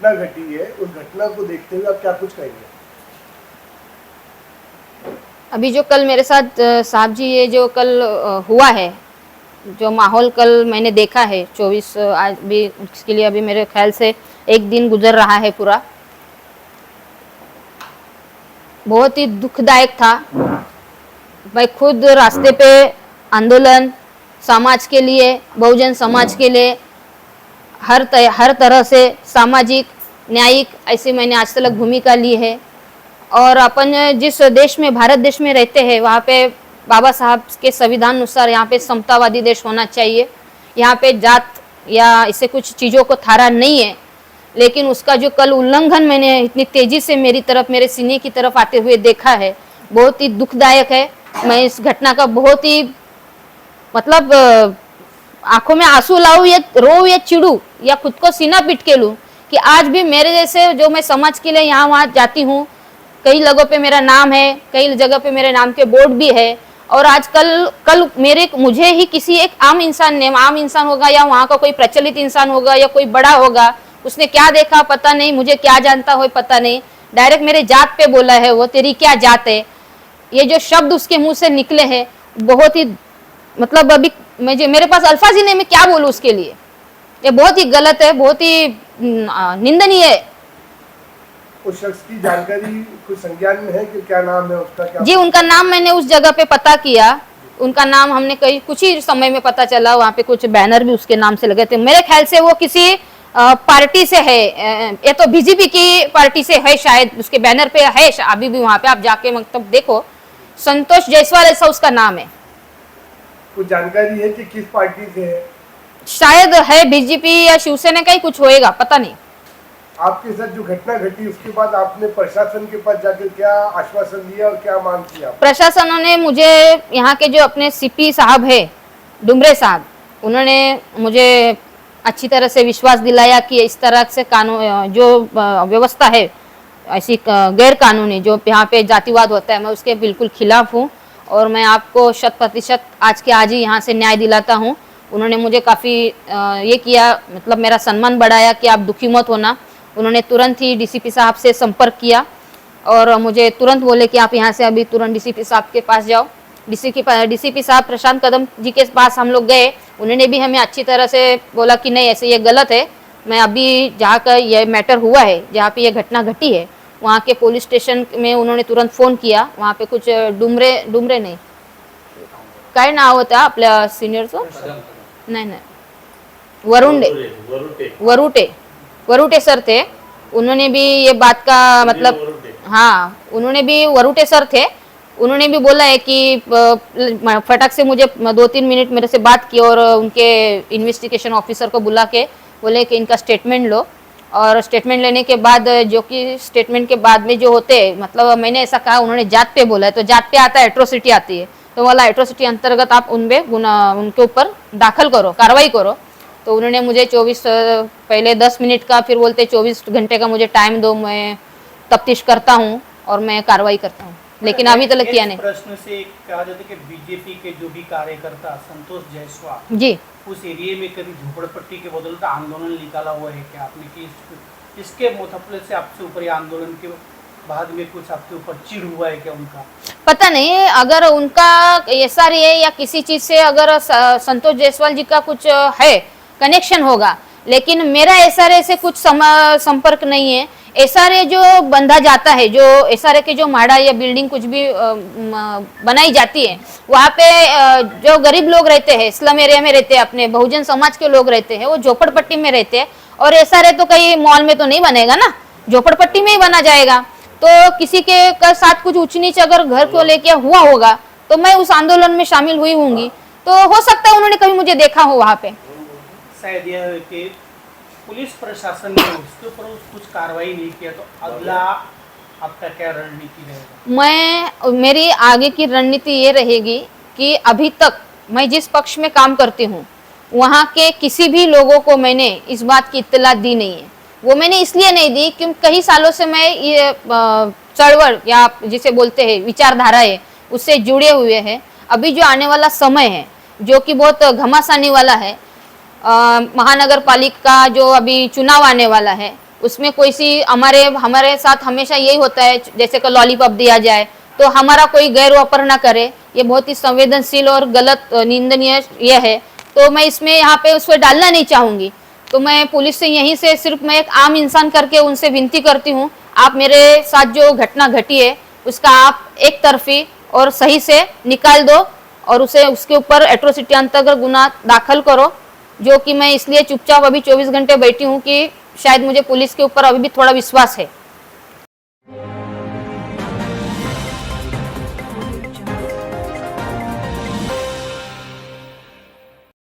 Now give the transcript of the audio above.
घटना घटी है, उस घटना को देखते हुए आप क्या कुछ कहेंगे? अभी जो कल मेरे साथ साहब जी ये जो कल हुआ है, जो माहौल कल मैंने देखा है 24 आज भी उसके लिए अभी मेरे ख्याल से एक दिन गुजर रहा है पूरा, बहुत ही दुखदायक था। मैं खुद रास्ते पे आंदोलन समाज के लिए, बहुजन समाज के लिए हर तरह से सामाजिक न्यायिक ऐसी मैंने आज तक भूमिका ली है। और अपन जिस देश में भारत देश में रहते हैं वहाँ पे बाबा साहब के संविधान अनुसार यहाँ पे समतावादी देश होना चाहिए। यहाँ पे जात या इससे कुछ चीज़ों को थारा नहीं है, लेकिन उसका जो कल उल्लंघन मैंने इतनी तेजी से मेरी तरफ मेरे सीने की तरफ आते हुए देखा है, बहुत ही दुखदायक है। मैं इस घटना का बहुत ही मतलब आंखों में आंसू लाऊं या रो या चिड़ू या खुद को सीना पीट के लूं कि आज भी मेरे जैसे जो मैं समाज के लिए यहाँ वहाँ जाती हूँ, कई जगहों पे मेरा नाम है, कई जगह पे मेरे नाम के बोर्ड भी है, और आज कल मुझे ही किसी एक आम इंसान ने, आम इंसान होगा या वहाँ का कोई प्रचलित इंसान होगा या कोई बड़ा होगा, उसने क्या देखा पता नहीं, मुझे क्या जानता हो पता नहीं, डायरेक्ट मेरे जात पे बोला है, वो तेरी क्या जात है, ये जो शब्द उसके मुंह से निकले हैं बहुत ही मतलब अभी मेरे पास अल्फाज ही नहीं, मैं क्या बोलूँ उसके लिए। ये बहुत ही गलत है, बहुत ही निंदनीय है। उस शख्स की जानकारी कुछ संज्ञान में है कि क्या नाम है उसका? क्या जी, उनका नाम मैंने उस जगह पे पता किया, उनका नाम हमने कई कुछ ही समय में पता चला, वहाँ पे कुछ बैनर भी उसके नाम से लगे थे। मेरे ख्याल से वो किसी पार्टी से है, ये तो बीजेपी की पार्टी से है शायद, उसके बैनर पे है अभी भी, वहाँ पे आप जाके मतलब देखो, संतोष जायसवाल ऐसा उसका नाम है। कुछ जानकारी है कि किस पार्टी से है? शायद है बीजेपी या शिवसेना का ही कुछ होएगा, पता नहीं। आपके साथ जो घटना घटी उसके बाद आपने प्रशासन के पास जाकर क्या आश्वासन दिया और क्या मांग किया? प्रशासन ने मुझे, यहाँ के जो अपने सीपी साहब है डुमरे साहब, उन्होंने मुझे अच्छी तरह से विश्वास दिलाया कि इस तरह से कानून जो व्यवस्था है ऐसी गैर कानूनी जो यहाँ पे जातिवाद होता है, मैं उसके बिल्कुल खिलाफ हूँ, और मैं आपको 100% आज के आज ही यहाँ से न्याय दिलाता हूँ। उन्होंने मुझे काफ़ी ये किया, मतलब मेरा सम्मान बढ़ाया कि आप दुखी मत होना। उन्होंने तुरंत ही डीसीपी साहब से संपर्क किया और मुझे तुरंत बोले कि आप यहाँ से अभी तुरंत डीसीपी साहब के पास जाओ। डीसीपी साहब प्रशांत कदम जी के पास हम लोग गए, उन्होंने भी हमें अच्छी तरह से बोला कि नहीं ऐसे ये गलत है। मैं अभी जहाँ का ये मैटर हुआ है, जहाँ पे ये घटना घटी है, वहाँ के पुलिस स्टेशन में उन्होंने तुरंत फ़ोन किया। वहाँ पे कुछ डुमरे नहीं, काय नाव होता आपल्या सिनियरचं? नहीं, वरुटे सर थे। उन्होंने भी ये बात का मतलब, हाँ उन्होंने भी, वरुटे सर थे, उन्होंने भी बोला है कि फटाक से मुझे 2-3 मिनट मेरे से बात की और उनके इन्वेस्टिगेशन ऑफिसर को बुला के बोले कि इनका स्टेटमेंट लो, और स्टेटमेंट लेने के बाद जो कि स्टेटमेंट के बाद में जो होते हैं, मतलब मैंने ऐसा कहा, उन्होंने जात पे बोला है, तो जात पे आता है एट्रोसिटी आती है, तो वाला एट्रोसिटी अंतर्गत आप उनके ऊपर दाखिल करो, कार्रवाई करो। तो उन्होंने मुझे 24 पहले 10 मिनट का, फिर बोलते 24 घंटे का मुझे टाइम दो, मैं तफ्तीश करता हूँ और मैं कार्रवाई करता हूँ, लेकिन अभी तक किया नहीं। प्रश्न से कहा जाता है कि बीजेपी के जो भी कार्यकर्ता संतोष जायसवाल जी, उस एरिया में कभी झोपड़पट्टी के बदल का आंदोलन निकाला हुआ है क्या आपने? कि इसके मुतफले से आपसे ऊपर आंदोलन के बाद में कुछ आपके ऊपर चिढ़ हुआ है क्या उनका? पता नहीं, अगर उनका ऐसा रही है या किसी चीज से अगर संतोष जायसवाल जी का कुछ है कनेक्शन होगा, लेकिन मेरा एसआरए से कुछ संपर्क नहीं है। एसआरए जो बंधा जाता है, जो एसआरए के जो माड़ा या बिल्डिंग कुछ भी बनाई जाती है, वहाँ पे जो गरीब लोग रहते हैं, स्लम एरिया में रहते हैं, अपने बहुजन समाज के लोग रहते हैं, वो झोपड़पट्टी में रहते हैं, और एसआरए तो कहीं मॉल में तो नहीं बनेगा ना, झोपड़पट्टी में ही बना जाएगा। तो किसी के साथ कुछ ऊंच नीच अगर घर को लेके हुआ होगा तो मैं उस आंदोलन में शामिल हुई होंगी, तो हो सकता है उन्होंने कभी मुझे देखा हो वहाँ पे। शायद यह है कि पुलिस प्रशासन ने उसके ऊपर कुछ कार्रवाई नहीं किया, तो अगला आपका क्या रणनीति रहेगा? मेरी आगे की रणनीति ये रहेगी कि अभी तक मैं जिस पक्ष में काम करती हूँ वहाँ के किसी भी लोगों को मैंने इस बात की इत्तला दी नहीं है। वो मैंने इसलिए नहीं दी क्योंकि कई सालों से मैं ये चळवळ या जिसे बोलते हैं विचारधारा है उससे जुड़े हुए हैं। अभी जो आने वाला समय है जो कि बहुत घमासानी वाला है, महानगर पालिका जो अभी चुनाव आने वाला है, उसमें कोई सी हमारे हमारे साथ हमेशा यही होता है, जैसे कि लॉलीपॉप दिया जाए तो हमारा कोई गैर वापर ना करे, ये बहुत ही संवेदनशील और गलत निंदनीय ये है। तो मैं इसमें यहाँ पे उसको डालना नहीं चाहूंगी। तो मैं पुलिस से यहीं से सिर्फ मैं एक आम इंसान करके उनसे विनती करती हूँ, आप मेरे साथ जो घटना घटी है उसका आप एक तरफी और सही से निकाल दो और उसे उसके ऊपर एट्रोसिटी अंतर्गत गुना दाखिल करो। जो कि मैं इसलिए चुपचाप अभी 24 घंटे बैठी हूँ कि शायद मुझे पुलिस के ऊपर अभी भी थोड़ा विश्वास है।